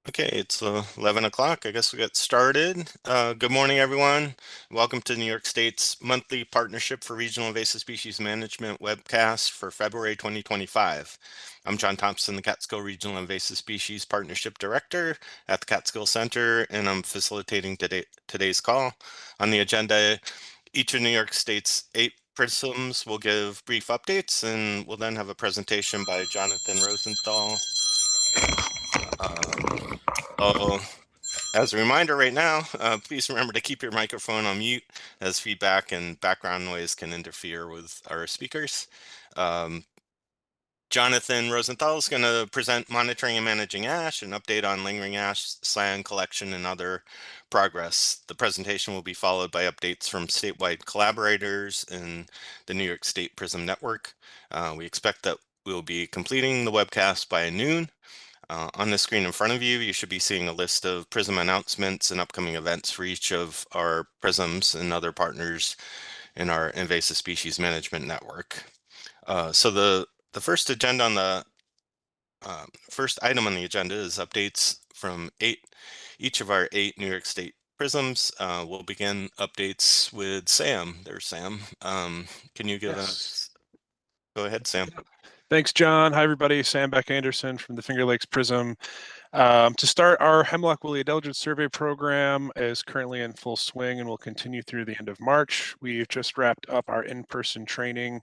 Okay, it's 11 o'clock. I guess we get started. Good morning, everyone. Welcome to New York State's monthly Partnership for Regional Invasive Species Management webcast for February 2025. I'm John Thompson, the Catskill Regional Invasive Species Partnership Director at the Catskill Center, and I'm facilitating today's call. On the agenda, each of New York State's 8 PRISMs will give brief updates, and we'll then have a presentation by Jonathan Rosenthal. Um, oh, as a reminder right now, please remember to keep your microphone on mute as feedback and background noise can interfere with our speakers. Um, Jonathan Rosenthal is going to present monitoring and managing ash, an update on lingering ash, sand collection, and other progress. The presentation will be followed by updates from statewide collaborators in the New York State PRISM network. We expect that we'll be completing the webcast by noon. On the screen in front of you, you should be seeing a list of PRISM announcements and upcoming events for each of our PRISMs and other partners in our invasive species management network. So the first agenda on the first item on the agenda is updates from each of our 8 New York State PRISMs. We'll begin updates with Sam. There's Sam. Can you give Yes. us? Go ahead, Sam. Thanks, John. Hi, everybody. Sam Beck Anderson from the Finger Lakes PRISM. To start, our Hemlock Woolly Adelgid survey program is currently in full swing and will continue through the end of March. We've just wrapped up our in-person training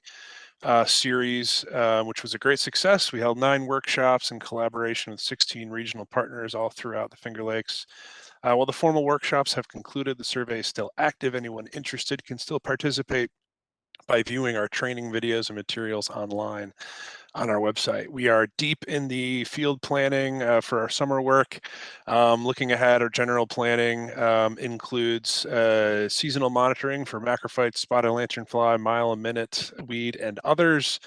series, which was a great success. We held 9 workshops in collaboration with 16 regional partners all throughout the Finger Lakes. While the formal workshops have concluded, the survey is still active. Anyone interested can still participate by viewing our training videos and materials online on our website. We are deep in the field planning for our summer work. Looking ahead, our general planning includes seasonal monitoring for macrophytes, spotted lanternfly, mile a minute weed, and others.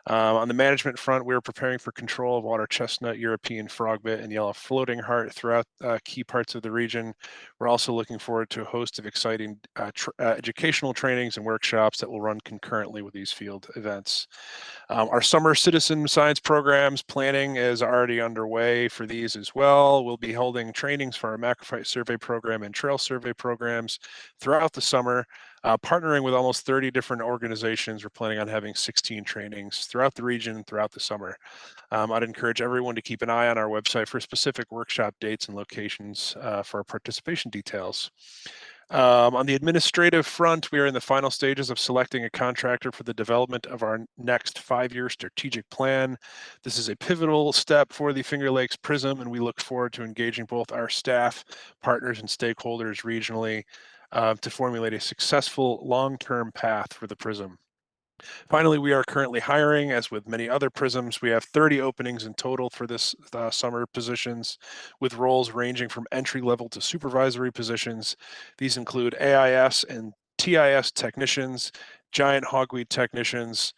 On the management front, we're preparing for control of water chestnut, European frogbit, and yellow floating heart throughout key parts of the region. We're also looking forward to a host of exciting educational trainings and workshops that will run concurrently with these field events. Our summer citizen science programs planning is already underway for these as well. We'll be holding trainings for our macrophyte survey program and trail survey programs throughout the summer, partnering with almost 30 different organizations. We're planning on having 16 trainings throughout the region throughout the summer. I'd encourage everyone to keep an eye on our website for specific workshop dates and locations for our participation details. On the administrative front, we are in the final stages of selecting a contractor for the development of our next 5-year strategic plan. This is a pivotal step for the Finger Lakes PRISM, and we look forward to engaging both our staff, partners, and stakeholders regionally to formulate a successful long-term path for the PRISM. Finally, we are currently hiring. As with many other PRISMs, we have 30 openings in total for this summer positions, with roles ranging from entry level to supervisory positions. These include AIS and TIS technicians, giant hogweed technicians,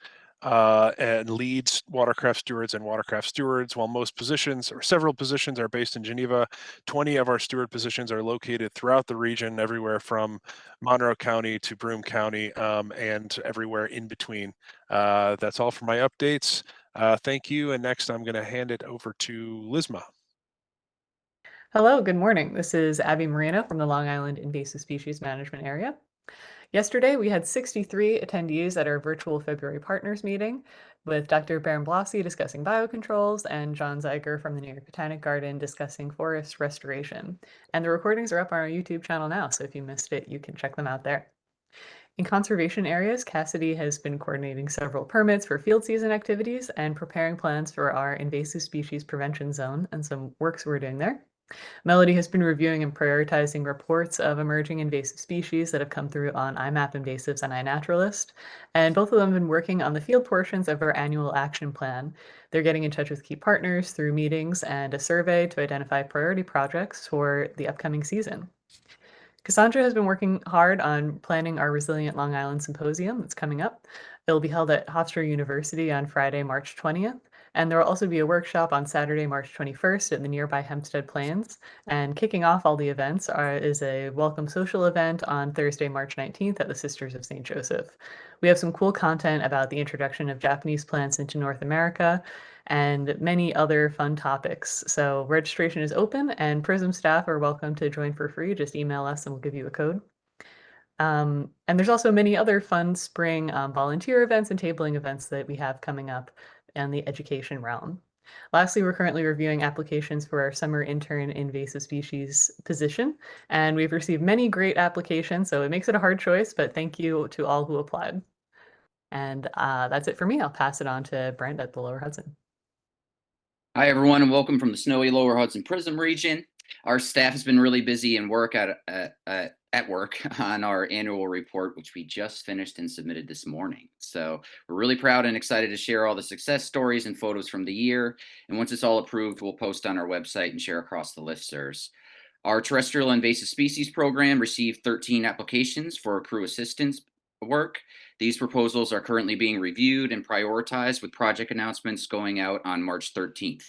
and leads, watercraft stewards, and watercraft stewards. While most positions, or several positions, are based in Geneva, 20 of our steward positions are located throughout the region, everywhere from Monroe County to Broome County, and everywhere in between. That's all for my updates. Thank you. And next, I'm going to hand it over to Lizma. Hello, good morning. This is Abby Marino from the Long Island Invasive Species Management Area. Yesterday, we had 63 attendees at our virtual February partners meeting, with Dr. Baron Blasi discussing biocontrols and John Zeiger from the New York Botanic Garden discussing forest restoration. And the recordings are up on our YouTube channel now, so if you missed it, you can check them out there. In conservation areas, Cassidy has been coordinating several permits for field season activities and preparing plans for our invasive species prevention zone and some works we're doing there. Melody has been reviewing and prioritizing reports of emerging invasive species that have come through on IMAP Invasives and iNaturalist, and both of them have been working on the field portions of our annual action plan. They're getting in touch with key partners through meetings and a survey to identify priority projects for the upcoming season. Cassandra has been working hard on planning our Resilient Long Island Symposium that's coming up. It'll be held at Hofstra University on Friday, March 20th. And there will also be a workshop on Saturday, March 21st at the nearby Hempstead Plains. And kicking off all the events is a welcome social event on Thursday, March 19th at the Sisters of St. Joseph. We have some cool content about the introduction of Japanese plants into North America and many other fun topics. So registration is open and PRISM staff are welcome to join for free. Just email us and we'll give you a code. And there's also many other fun spring volunteer events and tabling events that we have coming up in the education realm. Lastly, we're currently reviewing applications for our summer intern invasive species position, and we've received many great applications, so it makes it a hard choice, but thank you to all who applied. And that's it for me. I'll pass it on to Brent at the Lower Hudson. Hi, everyone, and welcome from the snowy Lower Hudson PRISM region. Our staff has been really busy and at work on our annual report, which we just finished and submitted this morning. So we're really proud and excited to share all the success stories and photos from the year. And once it's all approved, we'll post on our website and share across the listservs. Our terrestrial invasive species program received 13 applications for crew assistance work. These proposals are currently being reviewed and prioritized with project announcements going out on March 13th.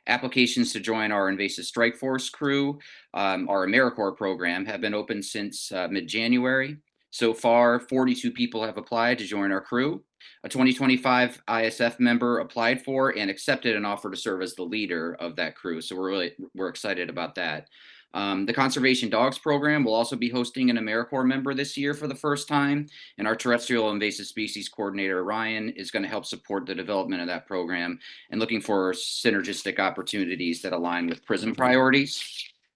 Applications to join our invasive strike force crew, our AmeriCorps program, have been open since mid-January. So far, 42 people have applied to join our crew. A 2025 ISF member applied for and accepted an offer to serve as the leader of that crew. So we're excited about that. The Conservation Dogs program will also be hosting an AmeriCorps member this year for the first time, and our terrestrial invasive species coordinator, Ryan, is going to help support the development of that program and looking for synergistic opportunities that align with PRISM priorities.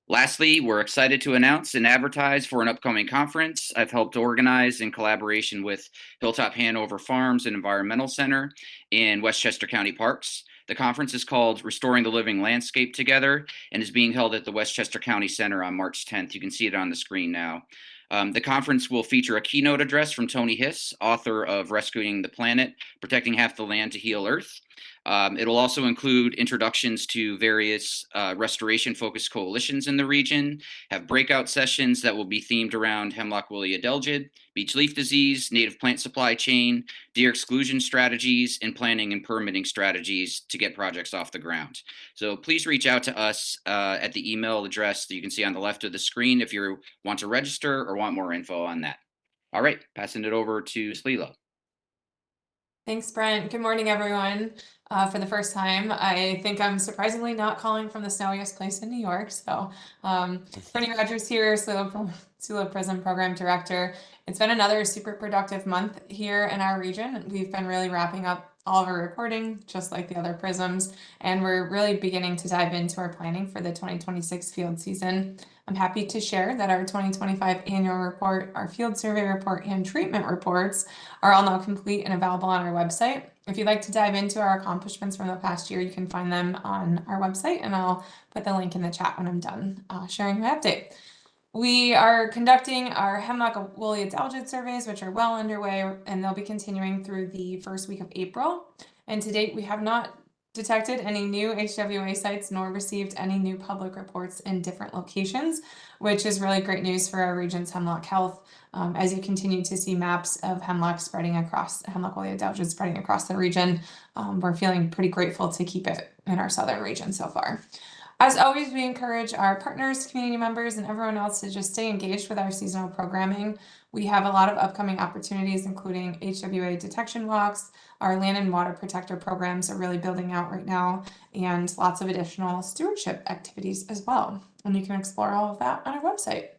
Lastly, we're excited to announce and advertise for an upcoming conference I've helped organize in collaboration with Hilltop Hanover Farms and Environmental Center in Westchester County Parks. The conference is called Restoring the Living Landscape Together and is being held at the Westchester County Center on March 10th. You can see it on the screen now. The conference will feature a keynote address from Tony Hiss, author of Rescuing the Planet, Protecting Half the Land to Heal Earth. It'll also include introductions to various restoration-focused coalitions in the region, have breakout sessions that will be themed around hemlock woolly adelgid, beech leaf disease, native plant supply chain, deer exclusion strategies, and planning and permitting strategies to get projects off the ground. So please reach out to us at the email address that you can see on the left of the screen if you want to register or want more info on that. All right, passing it over to Slilo. Thanks, Brent. Good morning, everyone. For the first time, I think I'm surprisingly not calling from the snowiest place in New York. So, Brittany Rogers here, Sula PRISM Program Director. It's been another super productive month here in our region. We've been really wrapping up all of our reporting, just like the other PRISMs, and we're really beginning to dive into our planning for the 2026 field season. I'm happy to share that our 2025 annual report, our field survey report, and treatment reports are all now complete and available on our website. If you'd like to dive into our accomplishments from the past year, you can find them on our website, and I'll put the link in the chat when I'm done sharing my update. We are conducting our hemlock woolly adelgid surveys, which are well underway, and they'll be continuing through the first week of April. And to date, we have not detected any new HWA sites nor received any new public reports in different locations, which is really great news for our region's hemlock health. As you continue to see maps of hemlock woolly adelgid spreading across the region, we're feeling pretty grateful to keep it in our southern region so far. As always, we encourage our partners, community members, and everyone else to just stay engaged with our seasonal programming. We have a lot of upcoming opportunities, including HWA detection walks. Our land and water protector programs are really building out right now, and lots of additional stewardship activities as well. And you can explore all of that on our website.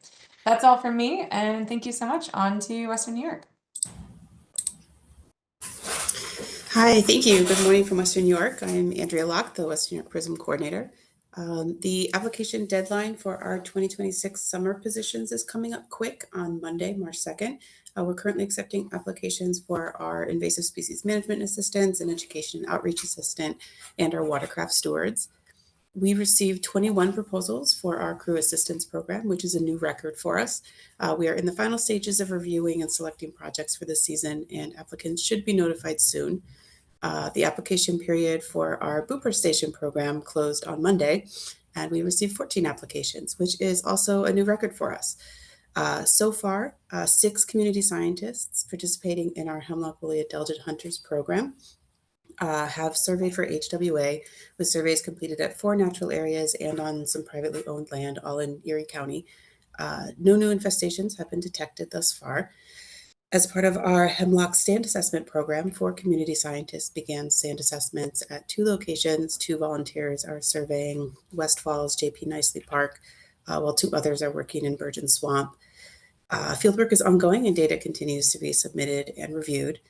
That's all from me, and thank you so much. On to Western New York. Hi, thank you. Good morning from Western New York. I'm Andrea Locke, the Western New York PRISM Coordinator. The application deadline for our 2026 summer positions is coming up quick on Monday, March 2nd. We're currently accepting applications for our invasive species management assistants, and education and outreach assistant, and our watercraft stewards. We received 21 proposals for our crew assistance program, which is a new record for us. We are in the final stages of reviewing and selecting projects for this season, and applicants should be notified soon. The application period for our Booper Station program closed on Monday, and we received 14 applications, which is also a new record for us. So far, 6 community scientists participating in our hemlock woolly adelgid hunters program. have surveyed for HWA, with surveys completed at 4 natural areas and on some privately owned land, all in Erie County. No new infestations have been detected thus far. As part of our Hemlock Stand Assessment Program, 4 community scientists began stand assessments at 2 locations. 2 volunteers are surveying West Falls, JP Nicely Park, while 2 others are working in Virgin Swamp. Fieldwork is ongoing and data continues to be submitted and reviewed.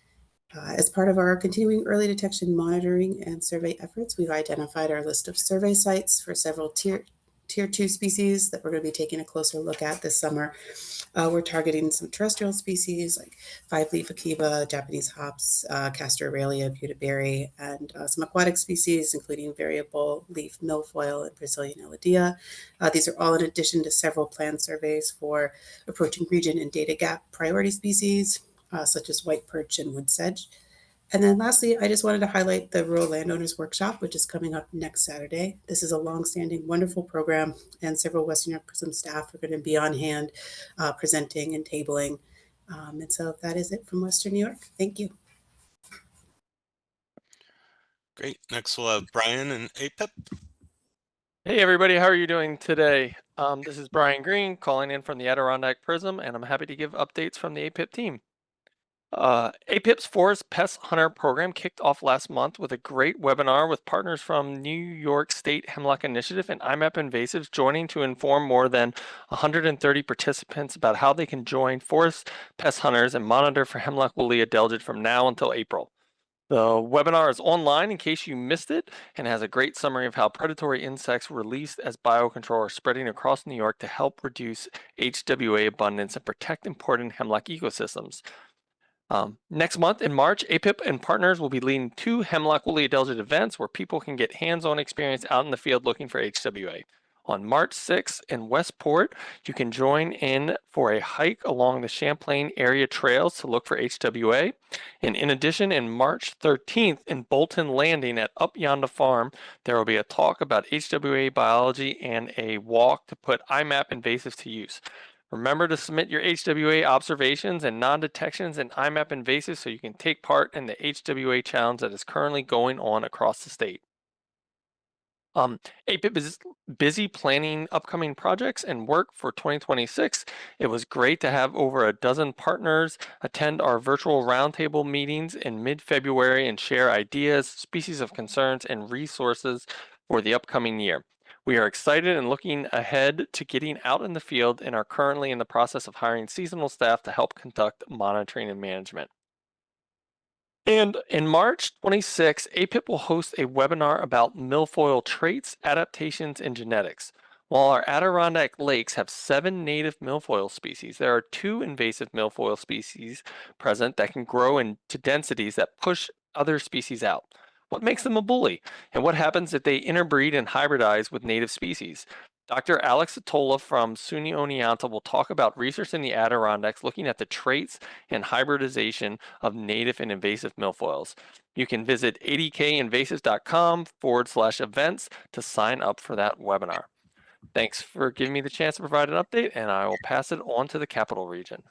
As part of our continuing early detection monitoring and survey efforts, we've identified our list of survey sites for several tier 2 species that we're going to be taking a closer look at this summer. We're targeting some terrestrial species like 5-leaf akiba, Japanese hops, Castor Aurelia, Butaberry, and some aquatic species, including variable leaf milfoil and Brazilian elodea. These are all in addition to several planned surveys for approaching region and data gap priority species, such as white perch and wood sedge. And then lastly, I just wanted to highlight the Rural Landowners Workshop, which is coming up next Saturday. This is a longstanding, wonderful program, and several Western New York PRISM staff are going to be on hand presenting and tabling. And so that is it from Western New York. Thank you. Great. Next, we'll have Brian and APIP. Hey everybody, how are you doing today? This is Brian Green calling in from the Adirondack Prism, and I'm happy to give updates from the APIP team. APIP's Forest Pest Hunter program kicked off last month with a great webinar with partners from New York State Hemlock Initiative and IMAP Invasives joining to inform more than 130 participants about how they can join forest pest hunters and monitor for hemlock woolly adelgid from now until April. The webinar is online in case you missed it and has a great summary of how predatory insects released as biocontrol are spreading across New York to help reduce HWA abundance and protect important hemlock ecosystems. Next month in March, APIP and partners will be leading 2 hemlock woolly adelgid events where people can get hands-on experience out in the field looking for HWA. On March 6th in Westport, you can join in for a hike along the Champlain area trails to look for HWA. And in addition, in March 13th in Bolton Landing at Up Yonder Farm, there will be a talk about HWA biology and a walk to put IMAP invasives to use. Remember to submit your HWA observations and non-detections in IMAP invasives so you can take part in the HWA challenge that is currently going on across the state. APIP is busy planning upcoming projects and work for 2026. It was great to have over a dozen partners attend our virtual roundtable meetings in mid-February and share ideas, species of concerns, and resources for the upcoming year. We are excited and looking ahead to getting out in the field and are currently in the process of hiring seasonal staff to help conduct monitoring and management. And in March 26, APIP will host a webinar about milfoil traits, adaptations, and genetics. While our Adirondack lakes have 7 native milfoil species, there are 2 invasive milfoil species present that can grow into densities that push other species out. What makes them a bully? And what happens if they interbreed and hybridize with native species? Dr. Alex Atola from SUNY Oneonta will talk about research in the Adirondacks looking at the traits and hybridization of native and invasive milfoils. You can visit adkinvasives.com/events to sign up for that webinar. Thanks for giving me the chance to provide an update, and I will pass it on to the Capital Region.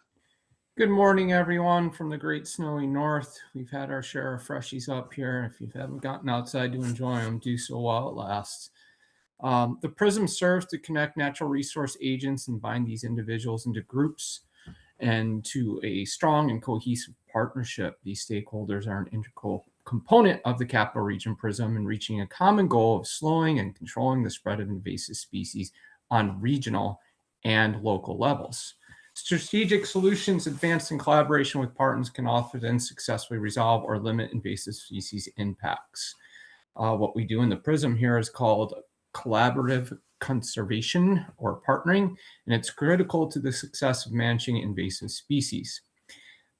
Good morning, everyone from the great snowy north. We've had our share of freshies up here. If you haven't gotten outside to enjoy them, do so while it lasts. The PRISM serves to connect natural resource agents and bind these individuals into groups and to a strong and cohesive partnership. These stakeholders are an integral component of the Capital Region PRISM in reaching a common goal of slowing and controlling the spread of invasive species on regional and local levels. Strategic solutions advanced in collaboration with partners can often successfully resolve or limit invasive species impacts. What we do in the PRISM here is called collaborative conservation or partnering, and it's critical to the success of managing invasive species.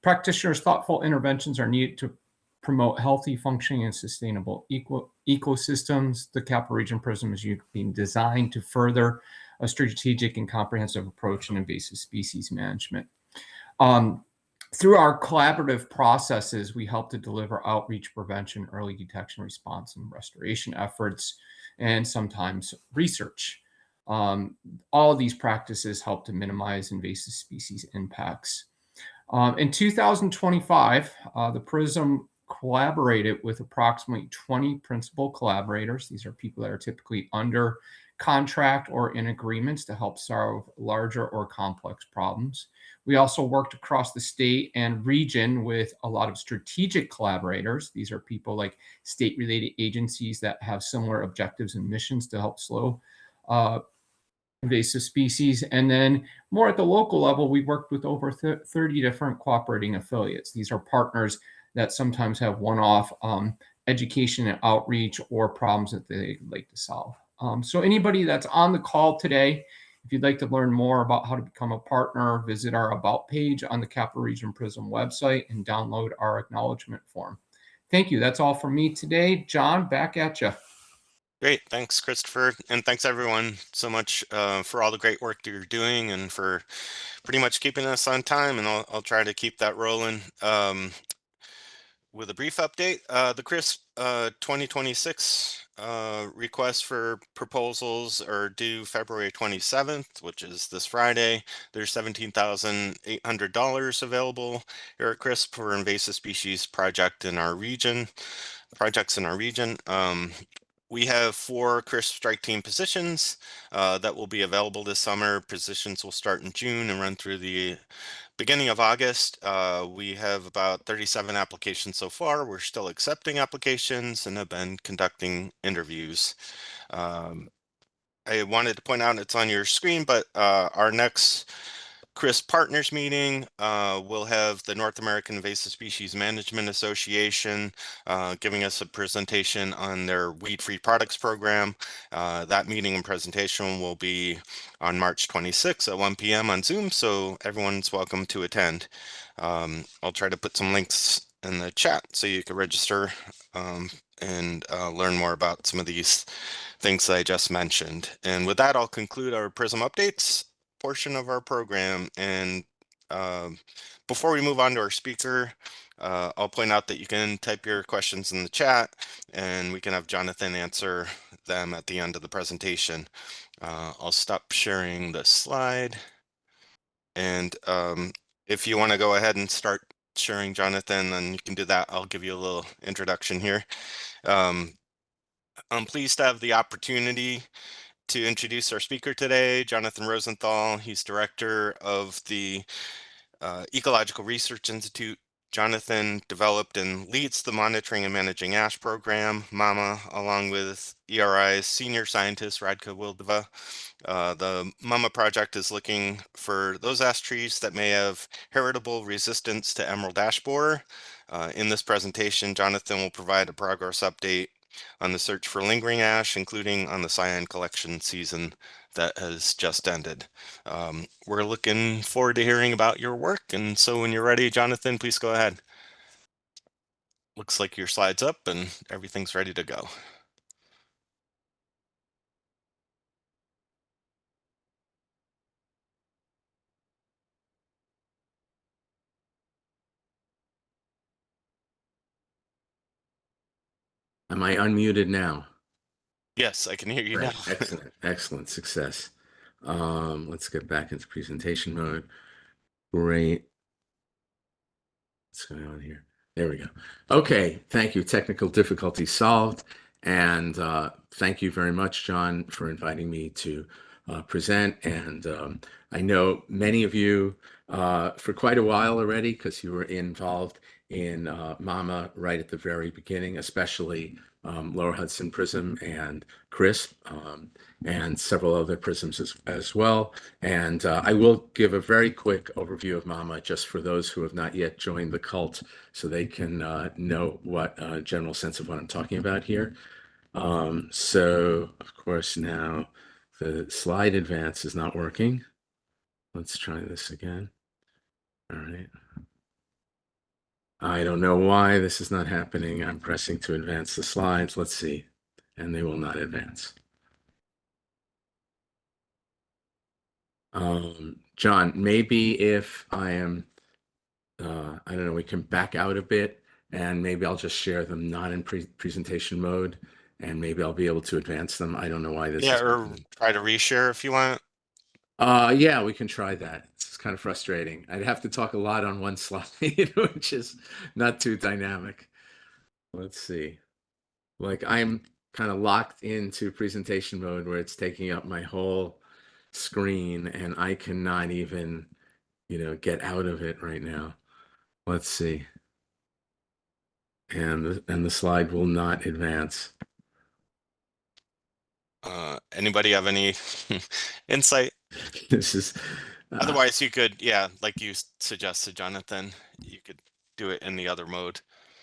Practitioners' thoughtful interventions are needed to promote healthy, functioning, and sustainable ecosystems. The Capital Region PRISM is being designed to further a strategic and comprehensive approach in invasive species management. Through our collaborative processes, we help to deliver outreach, prevention, early detection, response, and restoration efforts, and sometimes research. All of these practices help to minimize invasive species impacts. In 2025, the PRISM collaborated with approximately 20 principal collaborators. These are people that are typically under contract or in agreements to help solve larger or complex problems. We also worked across the state and region with a lot of strategic collaborators. These are people like state-related agencies that have similar objectives and missions to help slow invasive species. And then more at the local level, we worked with over 30 different cooperating affiliates. These are partners that sometimes have one-off education and outreach or problems that they'd like to solve. So anybody that's on the call today, if you'd like to learn more about how to become a partner, visit our About page on the Capital Region PRISM website and download our acknowledgement form. Thank you. That's all from me today. John, back at you. Great. Thanks, Christopher. And thanks, everyone, so much for all the great work that you're doing and for pretty much keeping us on time. And I'll try to keep that rolling. With a brief update, the CRISP 2026 requests for proposals are due February 27th, which is this Friday. There's $17,800 available here at CRISP for invasive species projects in our region. We have 4 CRISP strike team positions that will be available this summer. Positions will start in June and run through the beginning of August. We have about 37 applications so far. We're still accepting applications and have been conducting interviews. I wanted to point out, it's on your screen, but our next CRISP Partners meeting will have the North American Invasive Species Management Association giving us a presentation on their weed-free products program. That meeting and presentation will be on March 26th at 1 p.m. on Zoom, so everyone's welcome to attend. I'll try to put some links in the chat so you can register and learn more about some of these things that I just mentioned. And with that, I'll conclude our PRISM updates portion of our program. And before we move on to our speaker, I'll point out that you can type your questions in the chat and we can have Jonathan answer them at the end of the presentation. I'll stop sharing the slide. And if you want to go ahead and start sharing, Jonathan, then you can do that. I'll give you a little introduction here. I'm pleased to have the opportunity to introduce our speaker today, Jonathan Rosenthal. He's director of the Ecological Research Institute. Jonathan developed and leads the Monitoring and Managing Ash program, MAMA, along with ERI's senior scientist, Radka Wildeva. The MAMA project is looking for those ash trees that may have heritable resistance to emerald ash borer. In this presentation, Jonathan will provide a progress update on the search for lingering ash, including on the cyan collection season that has just ended. We're looking forward to hearing about your work, and so when you're ready, Jonathan, please go ahead. Looks like your slide's up and everything's ready to go. Am I unmuted now? Yes, I can hear you now. Excellent, excellent success. Let's get back into presentation mode. Great. What's going on here? There we go. Okay, thank you. Technical difficulty solved. And thank you very much, John, for inviting me to present. And I know many of you for quite a while already, because you were involved in MAMA right at the very beginning, especially Lower Hudson PRISM and CRISP, and several other PRISMs as well. And I will give a very quick overview of MAMA just for those who have not yet joined the cult, so they can know what general sense of what I'm talking about here. So, of course, now the slide advance is not working. Let's try this again. All right. I don't know why this is not happening. I'm pressing to advance the slides. Let's see. And they will not advance. John, maybe if I am, I don't know, we can back out a bit and maybe I'll just share them not in presentation mode and maybe I'll be able to advance them. I don't know why this is. Yeah, or try to reshare if you want. Yeah, we can try that. It's kind of frustrating. I'd have to talk a lot on one slide, which is not too dynamic. Let's see. Like I'm kind of locked into presentation mode where it's taking up my whole screen and I cannot even, get out of it right now. Let's see. And the slide will not advance. Anybody have any insight? This is Otherwise, you could, yeah, like you suggested, Jonathan, you could do it in the other mode.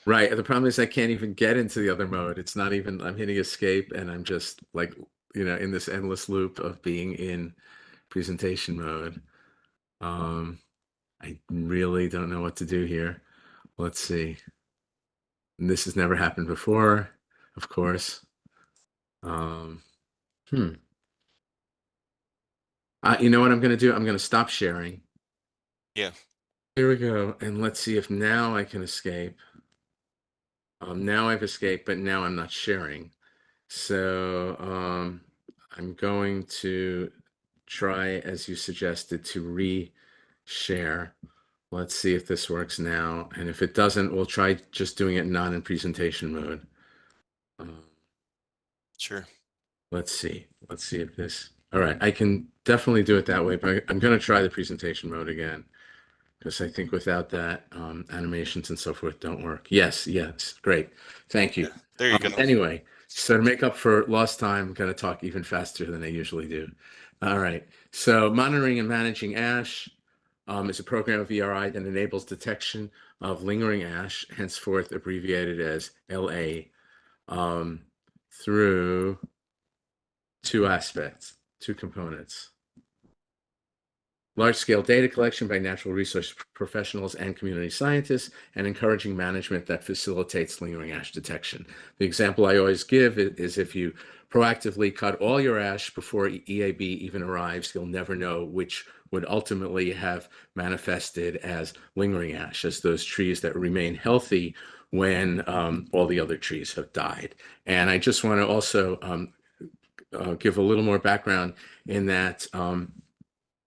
right. The problem is I can't even get into the other mode. It's not even, I'm hitting escape and I'm just like, in this endless loop of being in presentation mode. I really don't know what to do here. Let's see. And this has never happened before, of course. Um, hmm. You know what I'm going to do? I'm going to stop sharing. Yeah. Here we go. And let's see if now I can escape. Now I've escaped, but now I'm not sharing. So I'm going to try, as you suggested, to re-share. Let's see if this works now. And if it doesn't, we'll try just doing it not in presentation mode. Sure. Let's see. Let's see if this. All right. I can definitely do it that way, but I'm going to try the presentation mode again because I think without that, animations and so forth don't work. Yes. Yes. Great. Thank you. Yeah, there you go. Anyway, so to make up for lost time, I'm going to talk even faster than I usually do. All right. So monitoring and managing ash is a program of ERI that enables detection of lingering ash, henceforth abbreviated as LA, through two aspects, two components. Large-scale data collection by natural resource professionals and community scientists, and encouraging management that facilitates lingering ash detection. The example I always give is if you proactively cut all your ash before EAB even arrives, you'll never know which would ultimately have manifested as lingering ash, as those trees that remain healthy when all the other trees have died. And I just want to also give a little more background in that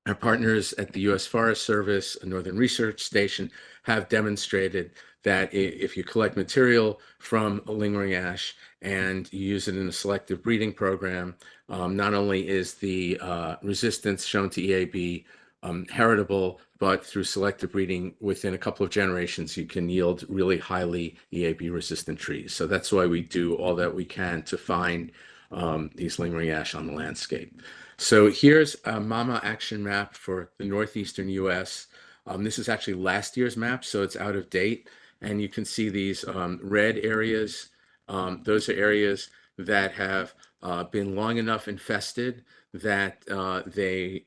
our partners at the U.S. Forest Service, a Northern Research Station, have demonstrated that if you collect material from a lingering ash and you use it in a selective breeding program, not only is the resistance shown to EAB heritable, but through selective breeding, within a couple of generations, you can yield really highly EAB resistant trees. So that's why we do all that we can to find these lingering ash on the landscape. So here's a MAMA action map for the northeastern US. This is actually last year's map, so it's out of date. And you can see these red areas. Those are areas that have been long enough infested that they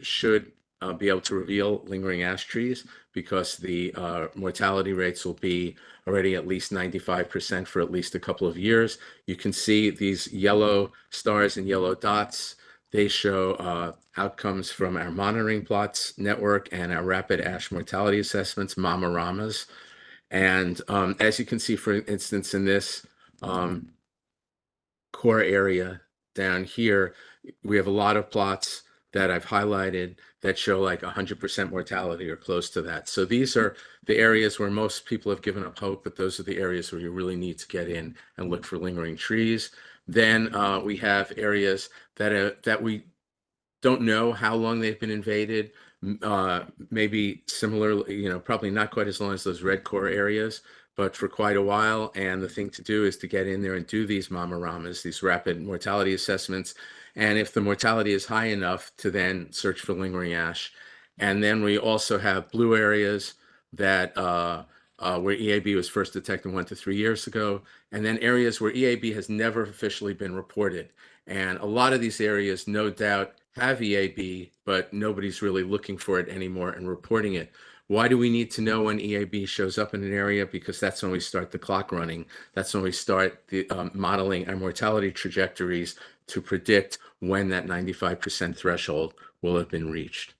should be able to reveal lingering ash trees, because the mortality rates will be already at least 95% for at least a couple of years. You can see these yellow stars and yellow dots. They show outcomes from our monitoring plots network and our rapid ash mortality assessments, MAMA-RAMAs. And as you can see, for instance, in this core area down here, we have a lot of plots that I've highlighted that show like 100% mortality or close to that. So these are the areas where most people have given up hope, but those are the areas where you really need to get in and look for lingering trees. Then we have areas that we don't know how long they've been invaded. Maybe similar, probably not quite as long as those red core areas, but for quite a while. And the thing to do is to get in there and do these MAMA-RAMAs, these rapid mortality assessments. And if the mortality is high enough, to then search for lingering ash. And then we also have blue areas that where EAB was first detected 1 to 3 years ago, and then areas where EAB has never officially been reported. And a lot of these areas, no doubt, have EAB, but nobody's really looking for it anymore and reporting it. Why do we need to know when EAB shows up in an area? Because that's when we start the clock running. That's when we start the modeling our mortality trajectories to predict when that 95% threshold will have been reached.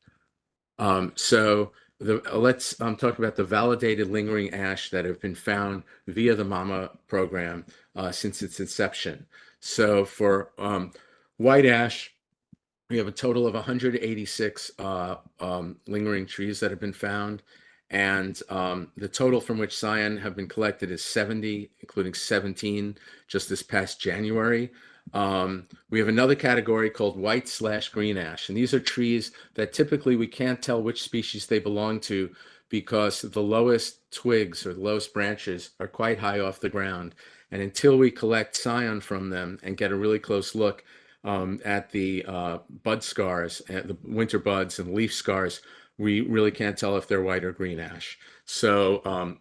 Let's talk about the validated lingering ash that have been found via the MAMA program since its inception. So for white ash, we have a total of 186 lingering trees that have been found. And the total from which scion have been collected is 70, including 17 just this past January. We have another category called white/green ash, and these are trees that typically we can't tell which species they belong to because the lowest twigs or the lowest branches are quite high off the ground. And until we collect scion from them and get a really close look at the bud scars, at the winter buds and leaf scars, we really can't tell if they're white or green ash. So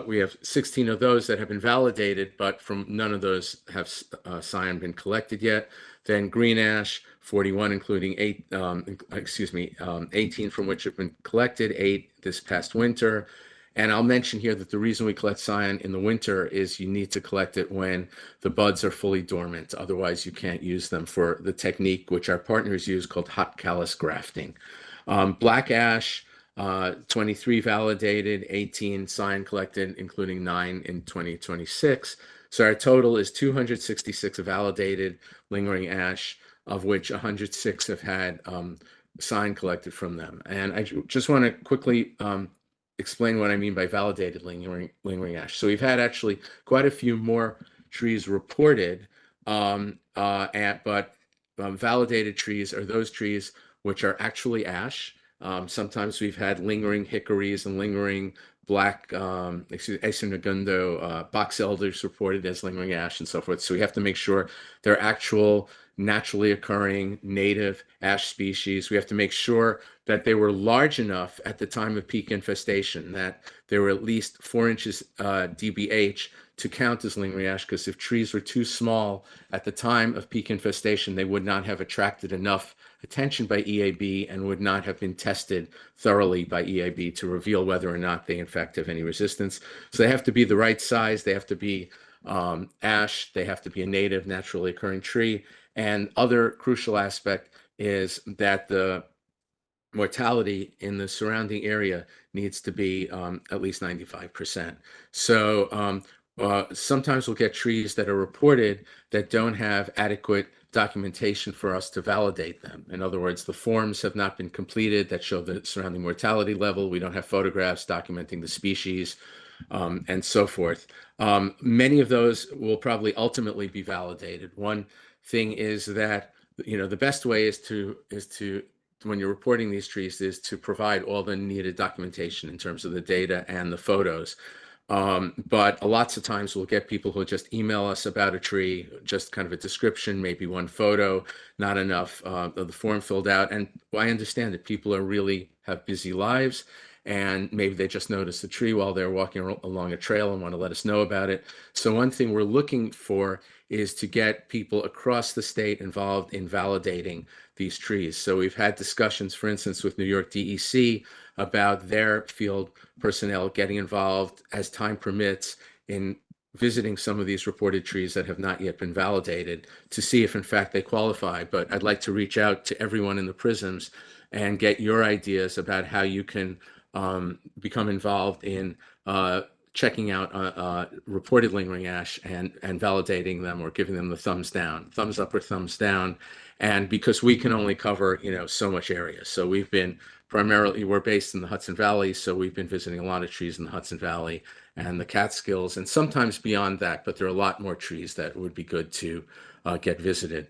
we have 16 of those that have been validated, but from none of those have scion been collected yet. Then green ash, 41, including 18 from which have been collected, 8 this past winter. And I'll mention here that the reason we collect scion in the winter is you need to collect it when the buds are fully dormant. Otherwise, you can't use them for the technique which our partners use called hot callus grafting. Black ash, 23 validated, 18 scion collected, including 9 in 2026. So our total is 266 validated lingering ash, of which 106 have had scion collected from them. And I just want to quickly explain what I mean by validated lingering ash. So we've had actually quite a few more trees reported, but validated trees are those trees which are actually ash. Sometimes we've had lingering hickories and lingering black, Acer box elders reported as lingering ash and so forth. So we have to make sure they're actual naturally occurring native ash species. We have to make sure that they were large enough at the time of peak infestation, that they were at least 4 inches dBH to count as lingering ash, because if trees were too small at the time of peak infestation, they would not have attracted enough attention by EAB and would not have been tested thoroughly by EAB to reveal whether or not they in fact have any resistance. So they have to be the right size, they have to be ash, they have to be a native naturally occurring tree. And other crucial aspect is that the mortality in the surrounding area needs to be at least 95%. So sometimes we'll get trees that are reported that don't have adequate documentation for us to validate them. In other words, the forms have not been completed that show the surrounding mortality level. We don't have photographs documenting the species and so forth. Many of those will probably ultimately be validated. One thing is that, you know, the best way is to when you're reporting these trees is to provide all the needed documentation in terms of the data and the photos. But lots of times we'll get people who just email us about a tree, just kind of a description, maybe one photo, not enough of the form filled out. And I understand that people are really have busy lives, and maybe they just noticed the tree while they're walking along a trail and want to let us know about it. So one thing we're looking for is to get people across the state involved in validating these trees. So we've had discussions, for instance, with New York DEC about their field personnel getting involved as time permits in visiting some of these reported trees that have not yet been validated to see if in fact they qualify. But I'd like to reach out to everyone in the PRISMs and get your ideas about how you can become involved in checking out reported lingering ash and validating them or giving them the thumbs up or thumbs down. And because we can only cover, you know, so much area. So we've been we're based in the Hudson Valley. So we've been visiting a lot of trees in the Hudson Valley and the Catskills and sometimes beyond that, but there are a lot more trees that would be good to get visited.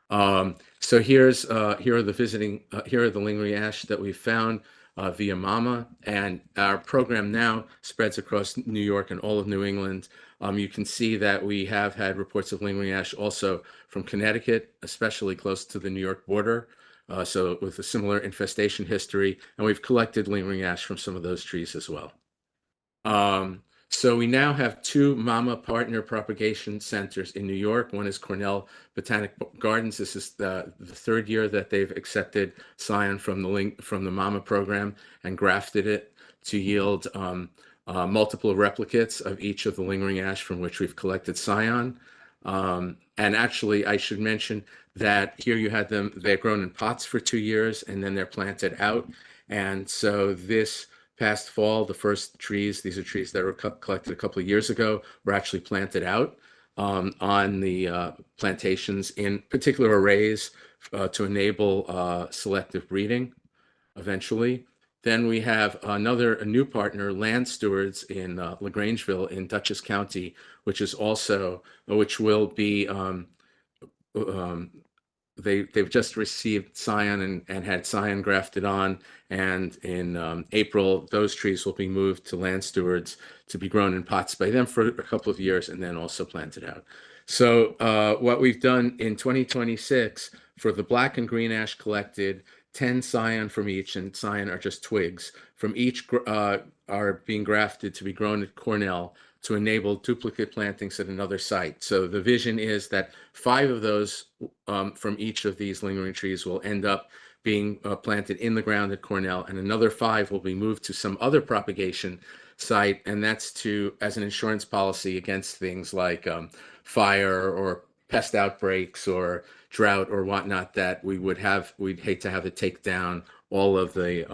So here are the lingering ash that we found via MAMA, and our program now spreads across New York and all of New England. You can see that we have had reports of lingering ash also from Connecticut, especially close to the New York border, so with a similar infestation history, and we've collected lingering ash from some of those trees as well. So we now have 2 MAMA partner propagation centers in New York. One is Cornell Botanic Gardens. This is the 3rd year that they've accepted scion from the MAMA program and grafted it to yield multiple replicates of each of the lingering ash from which we've collected scion. And actually, I should mention that here you had them, they're grown in pots for 2 years and then they're planted out. And so this past fall, the first trees, these are trees that were collected a couple of years ago, were actually planted out on the plantations in particular arrays to enable selective breeding eventually. Then we have a new partner, Land Stewards in LaGrangeville in Dutchess County, which will be they've just received scion and had scion grafted on, and in April those trees will be moved to Land Stewards to be grown in pots by them for a couple of years and then also planted out. So what we've done in 2026 for the black and green ash collected, 10 scion from each, and scion are just twigs from each, are being grafted to be grown at Cornell to enable duplicate plantings at another site. So the vision is that 5 of those from each of these lingering trees will end up being planted in the ground at Cornell, and another 5 will be moved to some other propagation site, and that's as an insurance policy against things like fire or pest outbreaks or drought or whatnot that we'd hate to have to take down all of the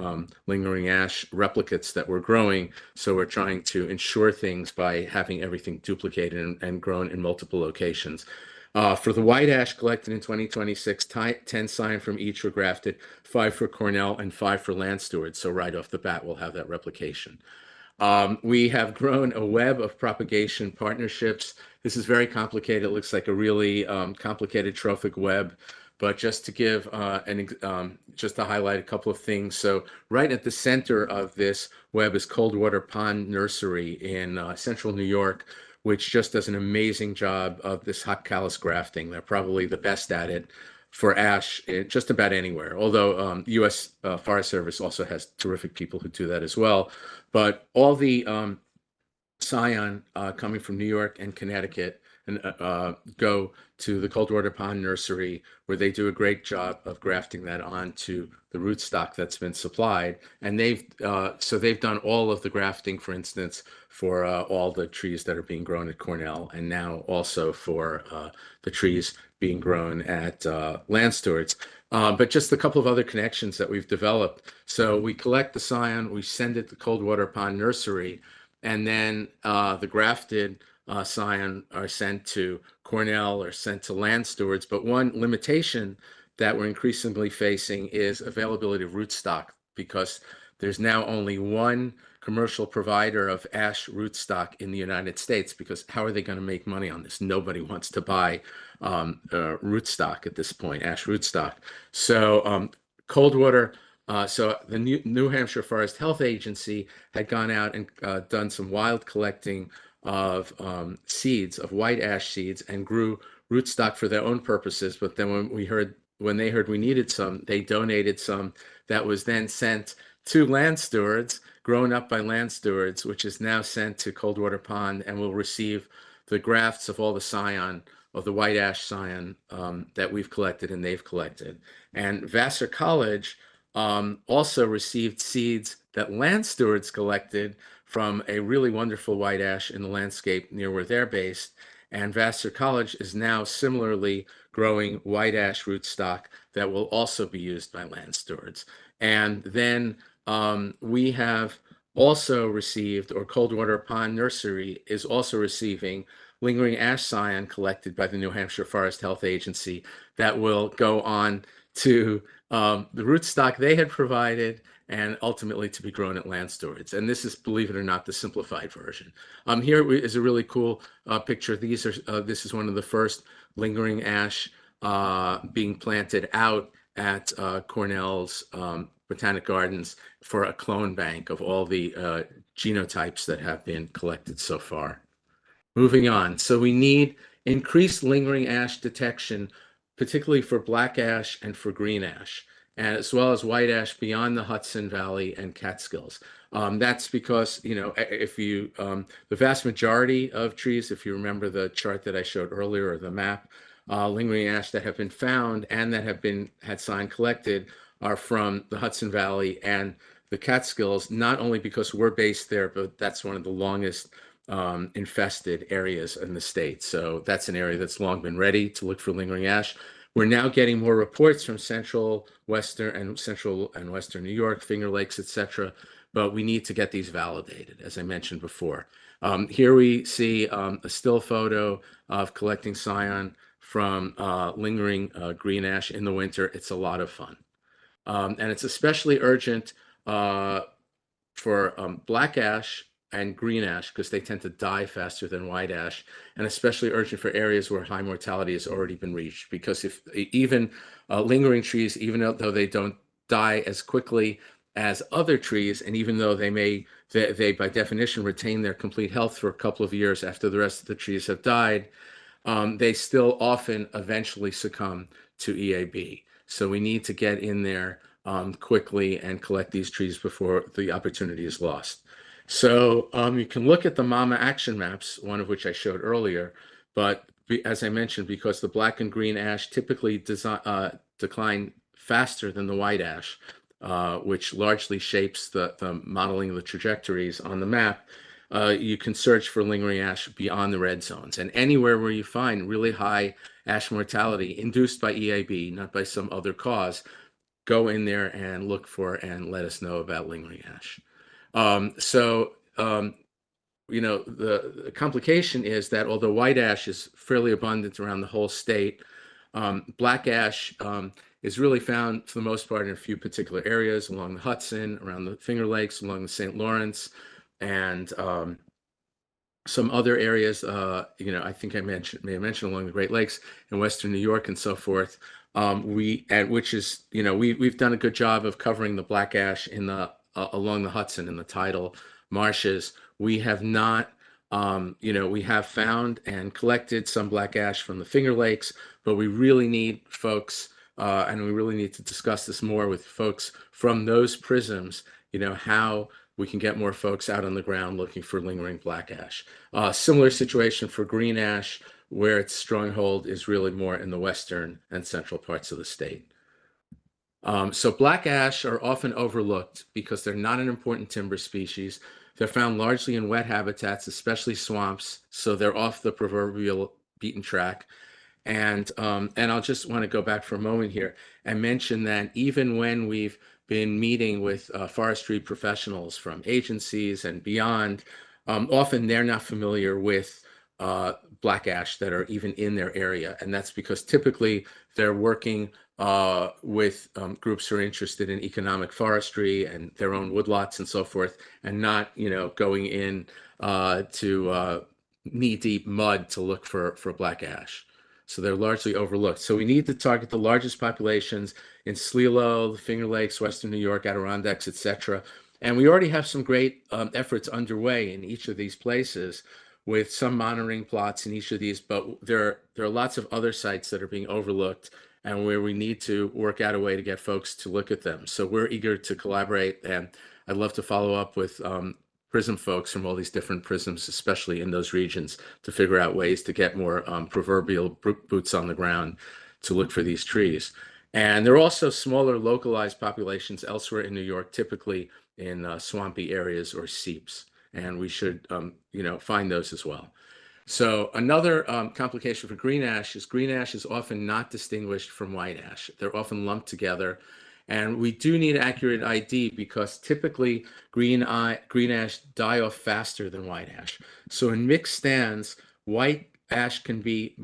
lingering ash replicates that we're growing. So we're trying to ensure things by having everything duplicated and grown in multiple locations. For the white ash collected in 2026, 10 scion from each were grafted, 5 for Cornell and 5 for Land Stewards. So right off the bat, we'll have that replication. We have grown a web of propagation partnerships. This is very complicated. It looks like a really complicated trophic web, but just to give just to highlight a couple of things. So right at the center of this web is Coldwater Pond Nursery in central New York, which just does an amazing job of this hot callus grafting. They're probably the best at it for ash just about anywhere, although U.S. Forest Service also has terrific people who do that as well. But all the scion coming from New York and Connecticut and go to the Coldwater Pond Nursery, where they do a great job of grafting that onto the rootstock that's been supplied. And they've done all of the grafting, for instance, for all the trees that are being grown at Cornell, and now also for the trees being grown at Land Stewards. But just a couple of other connections that we've developed. So we collect the scion, we send it to Coldwater Pond Nursery, and then the grafted scion are sent to Cornell or sent to Land Stewards. But one limitation that we're increasingly facing is availability of rootstock, because there's now only one commercial provider of ash rootstock in the United States, because how are they going to make money on this? Nobody wants to buy rootstock at this point, ash rootstock. So Coldwater, so the New Hampshire Forest Health Agency had gone out and done some wild collecting of seeds, of white ash seeds, and grew rootstock for their own purposes. But then when they heard we needed some, they donated some that was then sent to Land Stewards, grown up by Land Stewards, which is now sent to Coldwater Pond and will receive the grafts of all the scion, of the white ash scion that we've collected and they've collected. And Vassar College also received seeds that Land Stewards collected from a really wonderful white ash in the landscape near where they're based. And Vassar College is now similarly growing white ash rootstock that will also be used by Land Stewards. And then we have also received, or Coldwater Pond Nursery is also receiving, lingering ash scion collected by the New Hampshire Forest Health Agency that will go on to the rootstock they had provided and ultimately to be grown at Land Stewards. And this is, believe it or not, the simplified version. Here is a really cool picture. This is one of the first lingering ash being planted out at Cornell's Botanic Gardens for a clone bank of all the genotypes that have been collected so far. Moving on. So we need increased lingering ash detection, particularly for black ash and for green ash, and as well as white ash beyond the Hudson Valley and Catskills. That's because, the vast majority of trees, if you remember the chart that I showed earlier or the map, lingering ash that have been found and that have had scion collected are from the Hudson Valley and the Catskills, not only because we're based there, but that's one of the longest infested areas in the state. So that's an area that's long been ready to look for lingering ash. We're now getting more reports from central and western New York, Finger Lakes, etc. But we need to get these validated, as I mentioned before. Here we see a still photo of collecting scion from lingering green ash in the winter. It's a lot of fun. And it's especially urgent for black ash and green ash because they tend to die faster than white ash, and especially urgent for areas where high mortality has already been reached. Because if even lingering trees, even though they don't die as quickly as other trees, and even though they by definition retain their complete health for a couple of years after the rest of the trees have died, they still often eventually succumb to EAB. So we need to get in there quickly and collect these trees before the opportunity is lost. So you can look at the MAMA action maps, one of which I showed earlier, but as I mentioned, because the black and green ash typically decline faster than the white ash, which largely shapes the modeling of the trajectories on the map, you can search for lingering ash beyond the red zones. And anywhere where you find really high ash mortality induced by EAB, not by some other cause, go in there and look for and let us know about lingering ash. The complication is that although white ash is fairly abundant around the whole state, black ash is really found for the most part in a few particular areas along the Hudson, around the Finger Lakes, along the St. Lawrence, and some other areas, I think may have mentioned along the Great Lakes in Western New York and so forth. We've done a good job of covering the black ash along the Hudson in the tidal marshes. We have not, we have found and collected some black ash from the Finger Lakes, but we really need folks, and we really need to discuss this more with folks from those prisms, how we can get more folks out on the ground looking for lingering black ash. Similar situation for green ash, where its stronghold is really more in the western and central parts of the state. So black ash are often overlooked because they're not an important timber species. They're found largely in wet habitats, especially swamps, so they're off the proverbial beaten track. And I'll just want to go back for a moment here and mention that even when we've been meeting with forestry professionals from agencies and beyond, often they're not familiar with black ash that are even in their area. And that's because typically they're working with groups who are interested in economic forestry and their own woodlots and so forth, and not, going in to knee-deep mud to look for black ash. So they're largely overlooked. So we need to target the largest populations in SLELO, the Finger Lakes, Western New York, Adirondacks, etc. And we already have some great efforts underway in each of these places with some monitoring plots in each of these, but there are lots of other sites that are being overlooked and where we need to work out a way to get folks to look at them. So we're eager to collaborate, and I'd love to follow up with PRISM folks from all these different prisms, especially in those regions, to figure out ways to get more proverbial boots on the ground to look for these trees. And there are also smaller localized populations elsewhere in New York, typically in swampy areas or seeps. And we should, find those as well. So another complication for green ash is often not distinguished from white ash. They're often lumped together. And we do need accurate ID because typically green ash die off faster than white ash. So in mixed stands, white ash can be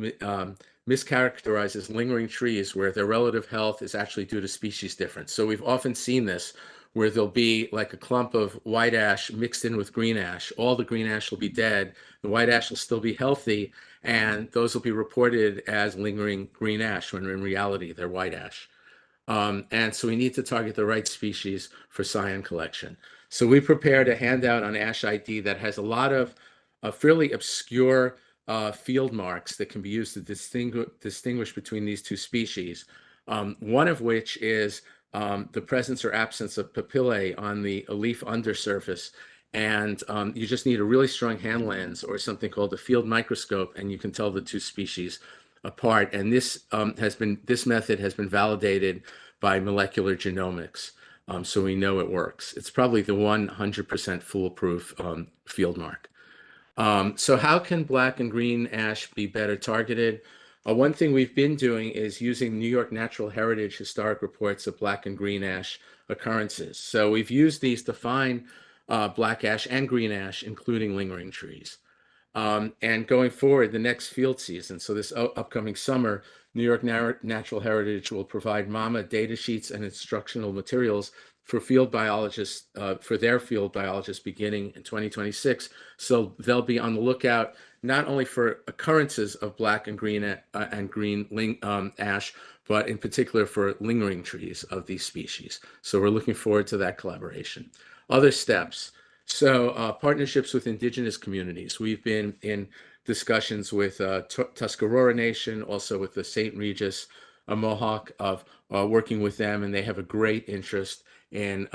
mischaracterized as lingering trees where their relative health is actually due to species difference. So we've often seen this where there'll be like a clump of white ash mixed in with green ash. All the green ash will be dead. The white ash will still be healthy, and those will be reported as lingering green ash when in reality they're white ash. And so we need to target the right species for scion collection. So we prepared a handout on Ash ID that has a lot of fairly obscure field marks that can be used to distinguish between these two species. One of which is the presence or absence of papillae on the leaf undersurface. And you just need a really strong hand lens or something called a field microscope, and you can tell the two species apart. And this method has been validated by molecular genomics, so we know it works. It's probably the 100% foolproof field mark. So how can black and green ash be better targeted? One thing we've been doing is using New York Natural Heritage historic reports of black and green ash occurrences. So we've used these to find black ash and green ash, including lingering trees. And going forward, the next field season, so this upcoming summer, New York Natural Heritage will provide MAMA data sheets and instructional materials for field biologists, for their field biologists beginning in 2026. So they'll be on the lookout not only for occurrences of black and green ash, but in particular for lingering trees of these species. So we're looking forward to that collaboration. Other steps. So partnerships with indigenous communities. We've been in discussions with Tuscarora Nation, also with the St. Regis Mohawk, of working with them, and they have a great interest in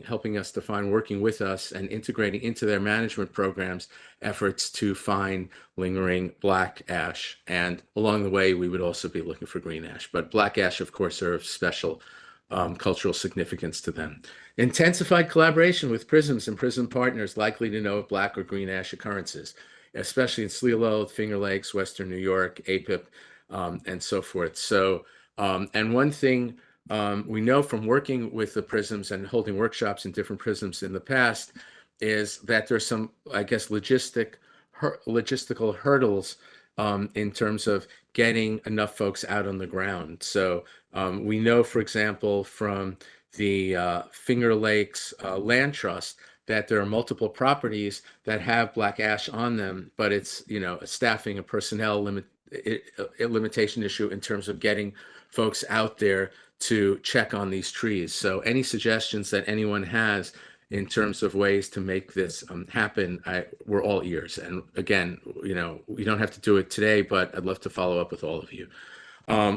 helping us to find, working with us and integrating into their management programs efforts to find lingering black ash. And along the way, we would also be looking for green ash. But black ash, of course, are of special cultural significance to them. Intensified collaboration with PRISMs and PRISM partners likely to know of black or green ash occurrences, especially in Sligo, Finger Lakes, Western New York, APIP, and so forth. So, and one thing we know from working with the PRISMs and holding workshops in different PRISMs in the past is that there's some, I guess, logistical hurdles in terms of getting enough folks out on the ground. So we know, for example, from the Finger Lakes Land Trust, that there are multiple properties that have black ash on them, but it's, you know, a staffing, a personnel limitation issue in terms of getting folks out there to check on these trees. So any suggestions that anyone has in terms of ways to make this happen, we're all ears. And again, you know, we don't have to do it today, but I'd love to follow up with all of you.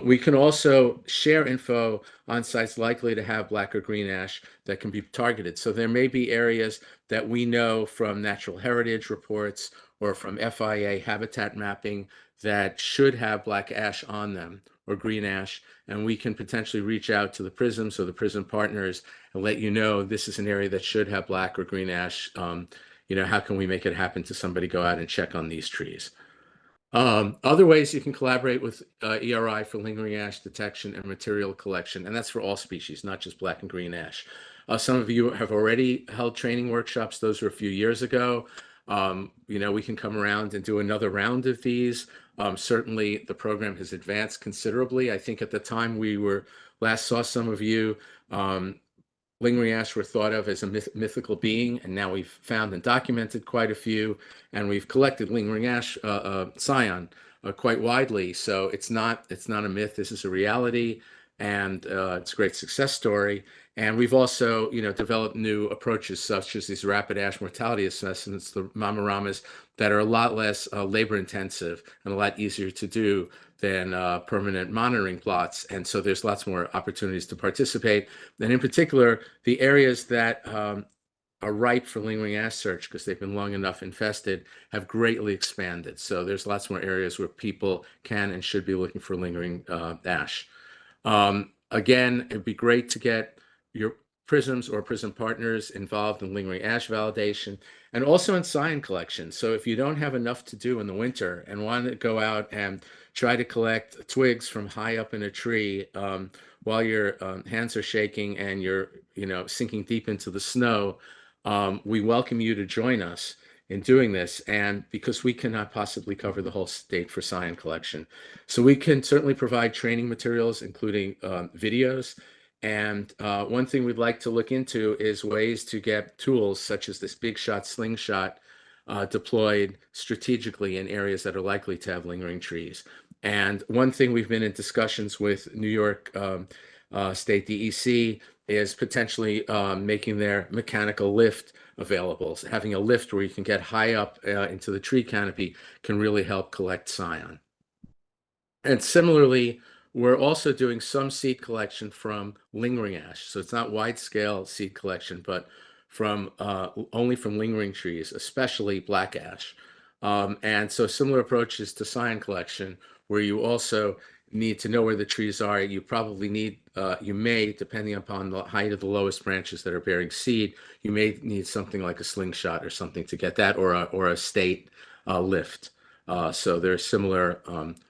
We can also share info on sites likely to have black or green ash that can be targeted. So there may be areas that we know from natural heritage reports or from FIA habitat mapping that should have black ash on them or green ash, and we can potentially reach out to the PRISMs or the PRISM partners and let you know this is an area that should have black or green ash. You know, how can we make it happen to somebody go out and check on these trees? Other ways you can collaborate with ERI for lingering ash detection and material collection, and that's for all species, not just black and green ash. Some of you have already held training workshops. Those were a few years ago. You know, we can come around and do another round of these. Certainly, the program has advanced considerably. I think at the time we last saw some of you, lingering ash were thought of as a mythical being, and now we've found and documented quite a few, and we've collected lingering ash scion quite widely. So it's not a myth. This is a reality, and it's a great success story. And we've also, you know, developed new approaches such as these rapid ash mortality assessments, the Mamaramas, that are a lot less labor intensive and a lot easier to do than permanent monitoring plots. And so there's lots more opportunities to participate. And in particular, the areas that are ripe for lingering ash search, because they've been long enough infested, have greatly expanded. So there's lots more areas where people can and should be looking for lingering ash. Again, it'd be great to get your PRISMs or PRISM partners involved in lingering ash validation and also in scion collection. So if you don't have enough to do in the winter and want to go out and try to collect twigs from high up in a tree while your hands are shaking and you're, you know, sinking deep into the snow, we welcome you to join us in doing this, and because we cannot possibly cover the whole state for scion collection. So we can certainly provide training materials, including videos. And one thing we'd like to look into is ways to get tools such as this big shot slingshot deployed strategically in areas that are likely to have lingering trees. And one thing we've been in discussions with New York State DEC is potentially making their mechanical lift available. So having a lift where you can get high up into the tree canopy can really help collect scion. And similarly, we're also doing some seed collection from lingering ash. So it's not wide scale seed collection, but from only from lingering trees, especially black ash. And so similar approaches to scion collection, where you also need to know where the trees are. You probably need, you may, depending upon the height of the lowest branches that are bearing seed, you may need something like a slingshot or something to get that, or a state lift. So there are similar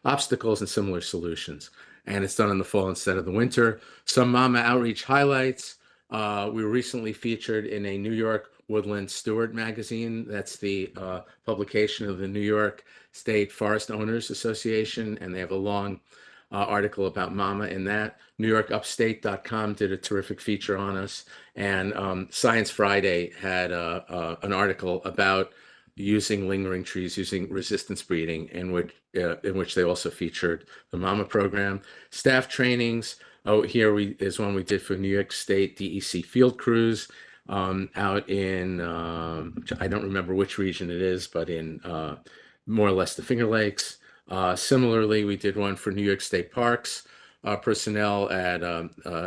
obstacles and similar solutions. And it's done in the fall instead of the winter. Some Mama outreach highlights. We were recently featured in a New York Woodland Steward magazine. That's the publication of the New York State Forest Owners Association, and they have a long article about Mama in that. NewYorkUpstate.com did a terrific feature on us, and Science Friday had an article about using lingering trees, using resistance breeding, in which they also featured the Mama program. Staff trainings. Oh, here is one we did for New York State DEC field crews out in I don't remember which region it is, but in more or less the Finger Lakes. Similarly, we did one for New York State Parks personnel at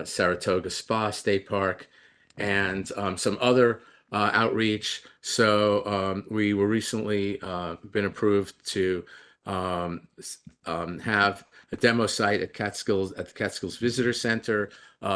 Saratoga Spa State Park, and some other outreach. So we were recently been approved to have a demo site at the Catskills Visitor Center,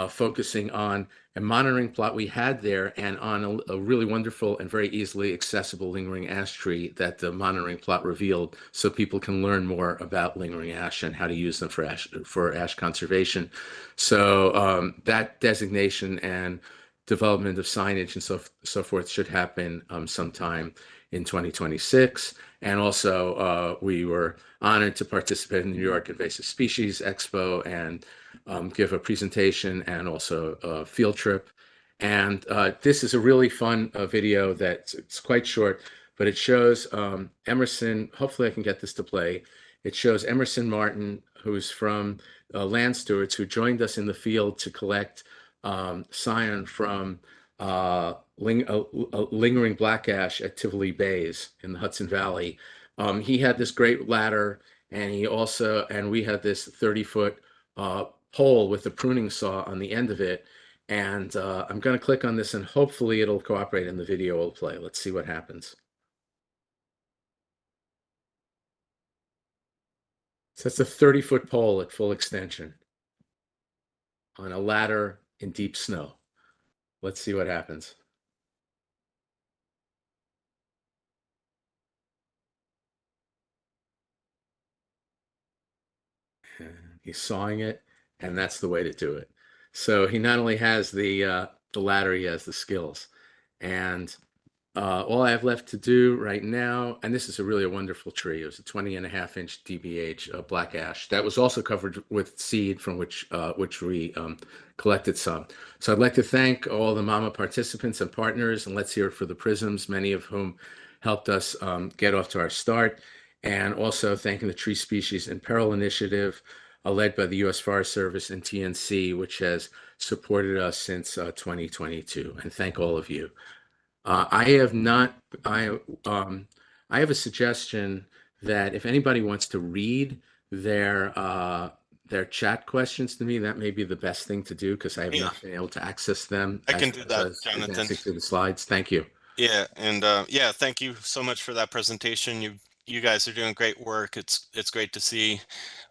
focusing on a monitoring plot we had there, and on a really wonderful and very easily accessible lingering ash tree that the monitoring plot revealed, so people can learn more about lingering ash and how to use them for ash conservation. So that designation and development of signage and so forth should happen sometime in 2026. And also, we were honored to participate in the New York Invasive Species Expo and give a presentation and also a field trip. And this is a really fun video it's quite short, but it shows Emerson. Hopefully I can get this to play. It shows Emerson Martin, who's from Land Stewards, who joined us in the field to collect scion from lingering black ash at Tivoli Bays in the Hudson Valley. He had this great ladder, and we had this 30-foot pole with a pruning saw on the end of it. And I'm going to click on this, and hopefully it'll cooperate and the video will play. Let's see what happens. So that's a 30-foot pole at full extension on a ladder in deep snow. Let's see what happens. He's sawing it, and that's the way to do it. So he not only has the ladder, he has the skills. And all I have left to do right now, and this is a wonderful tree. It was a 20.5-inch DBH black ash that was also covered with seed, from which we collected some. So I'd like to thank all the Mama participants and partners, and let's hear it for the PRISMs, many of whom helped us get off to our start. And also thanking the Tree Species in Peril Initiative, led by the U.S. Forest Service and TNC, which has supported us since 2022. And thank all of you. I have a suggestion that if anybody wants to read their chat questions to me, that may be the best thing to do, because I have not been able to access them. I can do that, Jonathan. Through the slides. Thank you. Yeah, and yeah, thank you so much for that presentation. You guys are doing great work. It's great to see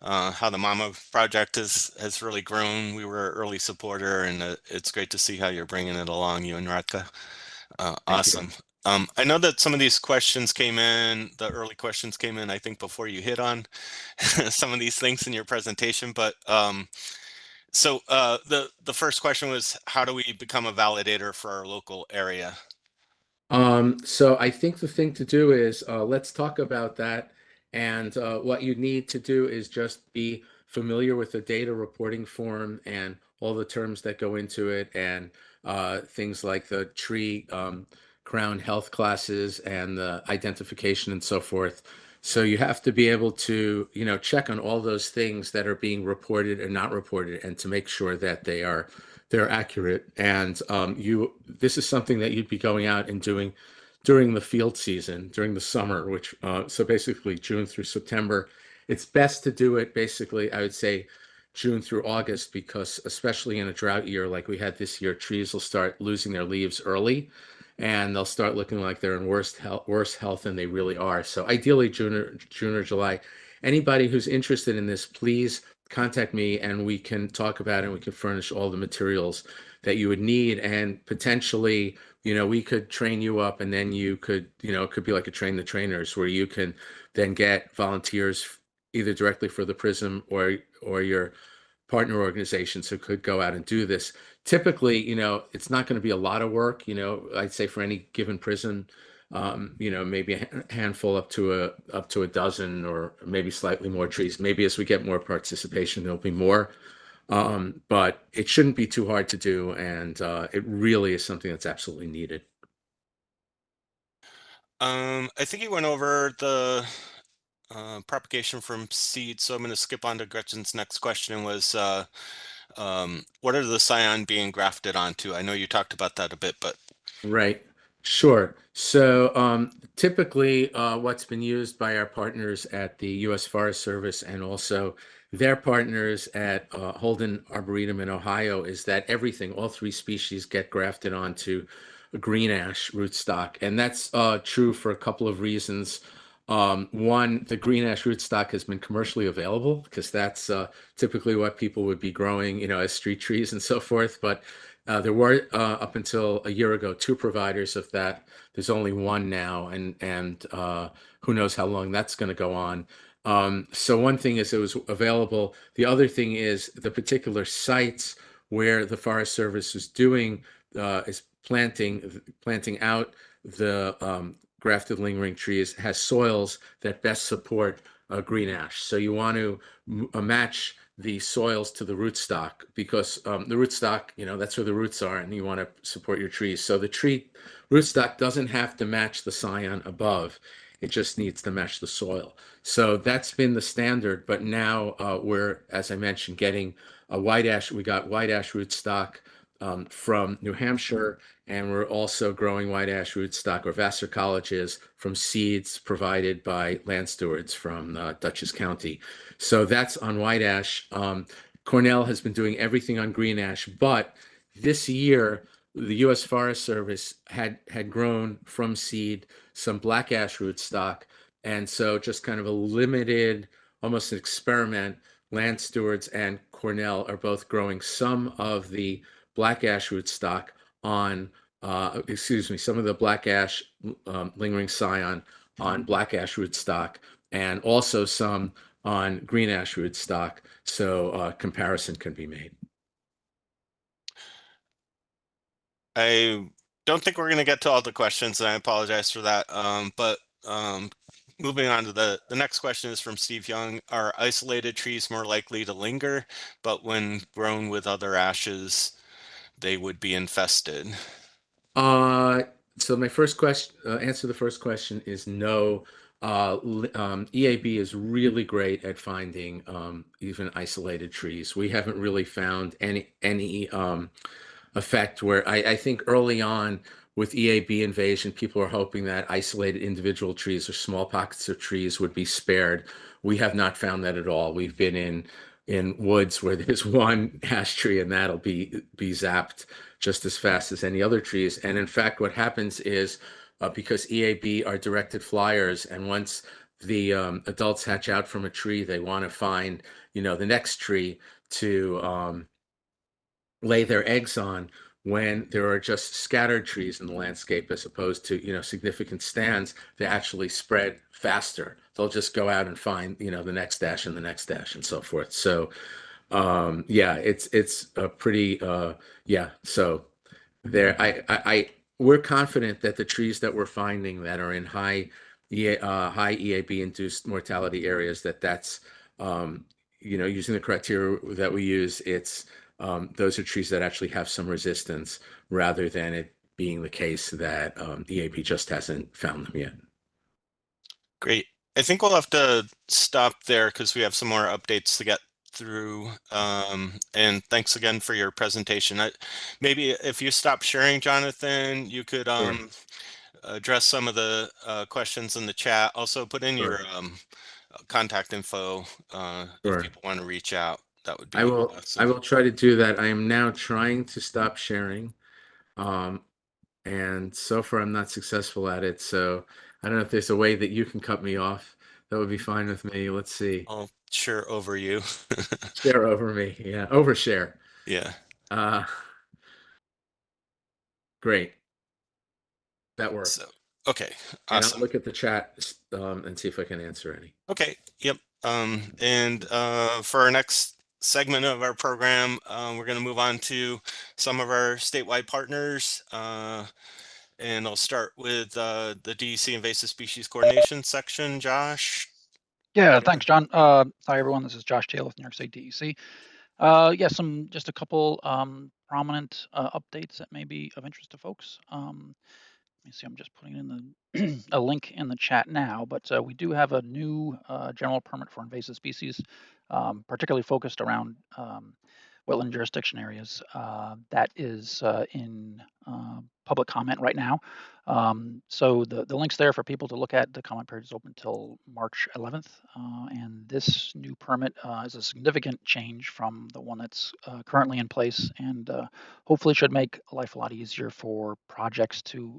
how the Mama project has really grown. We were an early supporter, and it's great to see how you're bringing it along, you and Radka. Awesome. I know that some of these questions came in, the early questions came in, I think, before you hit on some of these things in your presentation. But so the first question was, how do we become a validator for our local area? So I think the thing to do is let's talk about that. And what you need to do is just be familiar with the data reporting form and all the terms that go into it, and things like the tree crown health classes and the identification and so forth. So you have to be able to, check on all those things that are being reported and not reported, and to make sure that they're accurate. And this is something that you'd be going out and doing during the field season, during the summer, which so basically June through September. It's best to do it basically, I would say, June through August, because especially in a drought year like we had this year, trees will start losing their leaves early, and they'll start looking like they're in worse health than they really are. So ideally June or July. Anybody who's interested in this, please contact me, and we can talk about it, and we can furnish all the materials that you would need. And potentially, we could train you up, and then you could, it could be like a train the trainers, where you can then get volunteers either directly for the PRISM or your partner organizations who could go out and do this. Typically, it's not going to be a lot of work. I'd say for any given PRISM maybe a handful up to a dozen, or maybe slightly more trees. Maybe as we get more participation, there'll be more. But it shouldn't be too hard to do, and it really is something that's absolutely needed. I think you went over the propagation from seed, so I'm going to skip on to Gretchen's next question. Was what are the scion being grafted onto? I know you talked about that a bit, but Right. Sure. So typically, what's been used by our partners at the U.S. Forest Service and also their partners at Holden Arboretum in Ohio is that everything, all three species, get grafted onto a green ash rootstock. And that's true for a couple of reasons. One, the green ash rootstock has been commercially available because that's typically what people would be growing, as street trees and so forth. But there were up until a year ago 2 providers of that. There's only one now, and who knows how long that's going to go on. So one thing is it was available. The other thing is the particular sites where the Forest Service is doing is planting out the grafted lingering trees has soils that best support green ash. So you want to match the soils to the rootstock because the rootstock, that's where the roots are, and you want to support your trees. So the tree rootstock doesn't have to match the scion above. It just needs to match the soil. So that's been the standard. But now we're, as I mentioned, getting a white ash. We got white ash rootstock from New Hampshire, and we're also growing white ash rootstock, or Vassar colleges, from seeds provided by land stewards from Dutchess County. So that's on white ash. Cornell has been doing everything on green ash, but this year the U.S. Forest Service had grown from seed some black ash rootstock, and so just kind of a limited, almost an experiment. Land stewards and Cornell are both growing some of the black ash rootstock on, some of the black ash lingering scion on black ash rootstock, and also some on green ash rootstock, so comparison can be made. I don't think we're going to get to all the questions, and I apologize for that. But moving on to the next question is from Steve Young. Are isolated trees more likely to linger, but when grown with other ashes, they would be infested? So my first question, answer to the first question is no. EAB is really great at finding even isolated trees. We haven't really found any effect where I think early on with EAB invasion, people are hoping that isolated individual trees or small pockets of trees would be spared. We have not found that at all. We've been in woods where there's one ash tree, and that'll be zapped just as fast as any other trees. And in fact, what happens is because EAB are directed flyers, and once the adults hatch out from a tree, they want to find, the next tree to lay their eggs on. When there are just scattered trees in the landscape as opposed to, significant stands, they actually spread faster. They'll just go out and find, the next dash and the next dash and so forth. So, yeah, it's a pretty, yeah. So there, we're confident that the trees that we're finding that are in high EAB induced mortality areas, that's, using the criteria that we use, those are trees that actually have some resistance, rather than it being the case that EAB just hasn't found them yet. Great. I think we'll have to stop there because we have some more updates to get through. And thanks again for your presentation. Maybe if you stop sharing, Jonathan, you could Sure. address some of the questions in the chat. Also put in your Sure. contact info if Sure. people want to reach out. That would be I will awesome. try to do that. I am now trying to stop sharing. And so far I'm not successful at it. So I don't know if there's a way that you can cut me off. That would be fine with me. Let's see. I'll share over you. Share over me. Yeah, overshare. Yeah. Great. That works. So, okay. And Awesome. I'll look at the chat and see if I can answer any. Okay. Yep. And for our next segment of our program, we're going to move on to some of our statewide partners. And I'll start with the DEC Invasive Species Coordination section. Josh? Yeah, thanks, John. Hi, everyone. This is Josh Taylor with New York State DEC. Yeah, just a couple prominent updates that may be of interest to folks. Let me see, I'm just putting in the a link in the chat now, but we do have a new general permit for invasive species, particularly focused around wetland jurisdiction areas. That is in public comment right now. So the link's there for people to look at. The comment period is open until March 11th. And this new permit is a significant change from the one that's currently in place, and hopefully should make life a lot easier for projects to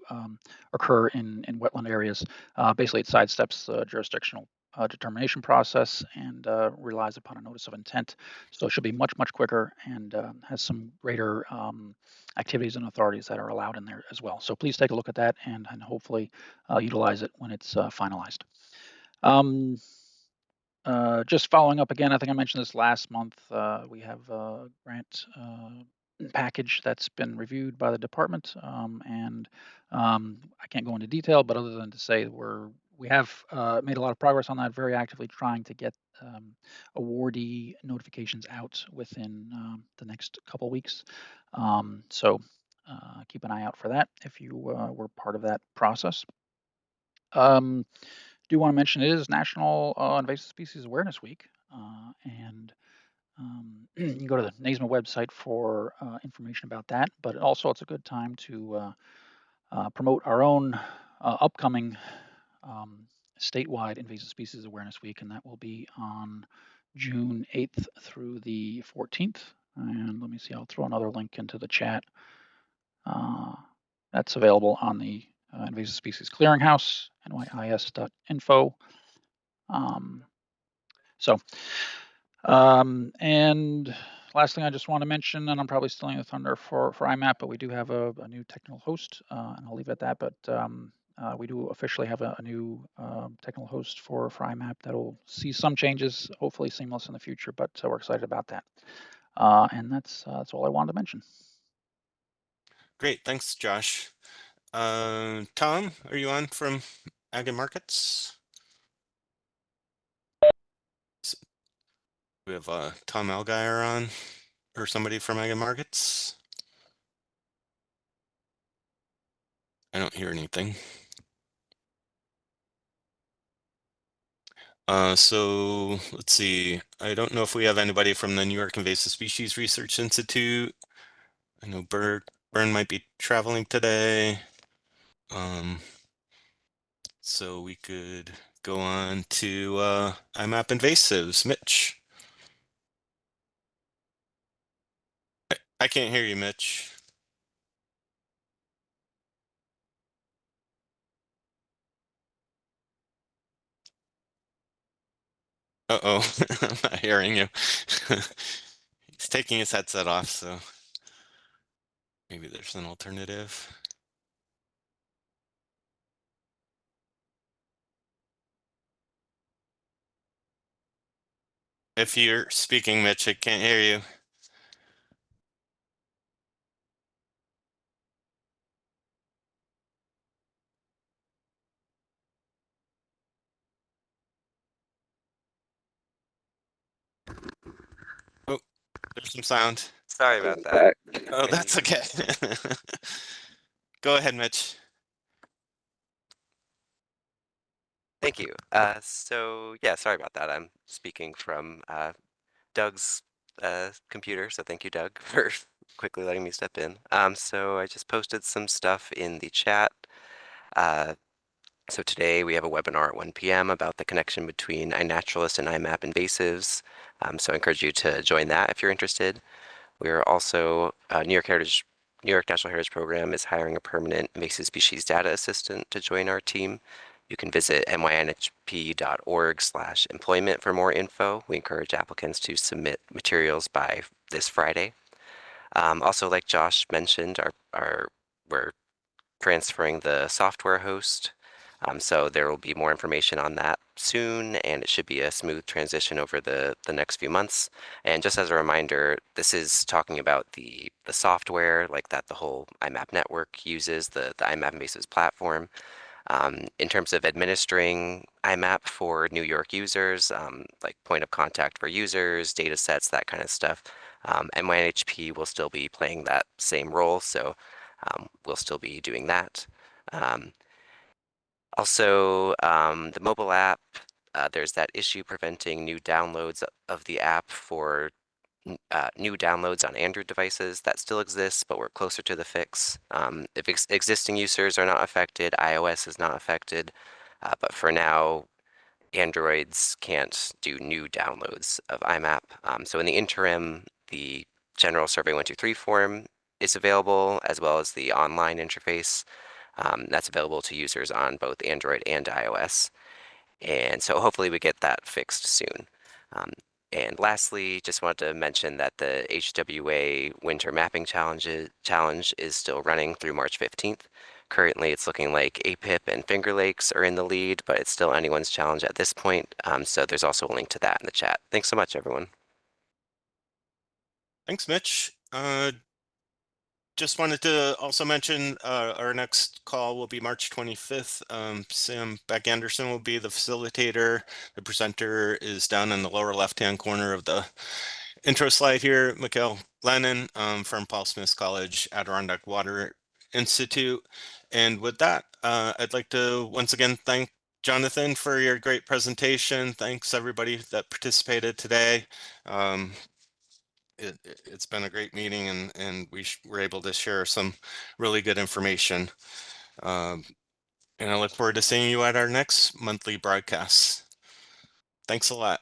occur in wetland areas. Basically, it sidesteps the jurisdictional determination process and relies upon a notice of intent. So it should be much quicker and has some greater activities and authorities that are allowed in there as well. So please take a look at that and hopefully utilize it when it's finalized. Just following up again, I think I mentioned this last month. We have a grant package that's been reviewed by the department, and I can't go into detail, but other than to say we have made a lot of progress on that, very actively trying to get awardee notifications out within the next couple weeks. So keep an eye out for that if you were part of that process. Do want to mention it is National Invasive Species Awareness Week, and you can go to the NASMA website for information about that, but also it's a good time to promote our own upcoming statewide Invasive Species Awareness Week, and that will be on June 8th through the 14th. And let me see, I'll throw another link into the chat. That's available on the Invasive Species Clearinghouse, nyis.info. And last thing I just want to mention, and I'm probably stealing the thunder for IMAP, but we do have a new technical host, and I'll leave it at that. But we do officially have a new technical host for IMAP that'll see some changes, hopefully seamless in the future. But we're excited about that. And that's all I wanted to mention. Great, thanks, Josh. Tom, are you on from Ag and Markets? We have Tom Algeier on, or somebody from Ag and Markets. I don't hear anything. So let's see. I don't know if we have anybody from the New York Invasive Species Research Institute. I know Bern might be traveling today. So we could go on to IMAP invasives. Mitch. I can't hear you, Mitch. Uh-oh, I'm not hearing you. He's taking his headset off, so maybe there's an alternative. If you're speaking, Mitch, I can't hear you. Oh, there's some sound. Sorry about that. Oh, that's okay. Go ahead, Mitch. Thank you. So yeah, sorry about that. I'm speaking from Doug's computer, so thank you, Doug, for quickly letting me step in. So I just posted some stuff in the chat. So today we have a webinar at 1 p.m. about the connection between iNaturalist and IMAP invasives. So I encourage you to join that if you're interested. We're also New York National Heritage Program is hiring a permanent invasive species data assistant to join our team. You can visit mynhp.org/employment for more info. We encourage applicants to submit materials by this Friday. Also, like Josh mentioned, we're transferring the software host. So there will be more information on that soon, and it should be a smooth transition over the next few months. And just as a reminder, this is talking about the software like that the whole IMAP network uses, the IMAP and Basis platform. In terms of administering IMAP for New York users, like point of contact for users, data sets, that kind of stuff, NYHP will still be playing that same role, so we'll still be doing that. Also, the mobile app, there's that issue preventing new downloads of the app for new downloads on Android devices. That still exists, but we're closer to the fix. If existing users are not affected, iOS is not affected, but for now, Androids can't do new downloads of IMAP. So in the interim, the general Survey 123 form is available, as well as the online interface. That's available to users on both Android and iOS. And so hopefully we get that fixed soon. And lastly, just wanted to mention that the HWA Winter Mapping Challenge is still running through March 15th. Currently, it's looking like APIP and Finger Lakes are in the lead, but it's still anyone's challenge at this point. So there's also a link to that in the chat. Thanks so much, everyone. Thanks, Mitch. Just wanted to also mention our next call will be March 25th. Sam Beck-Anderson will be the facilitator. The presenter is down in the lower left-hand corner of the intro slide here. Mikhail Lennon from Paul Smith College, Adirondack Water Institute. And with that, I'd like to once again thank Jonathan for your great presentation. Thanks everybody that participated today. It's been a great meeting, and we were able to share some really good information. And I look forward to seeing you at our next monthly broadcast. Thanks a lot.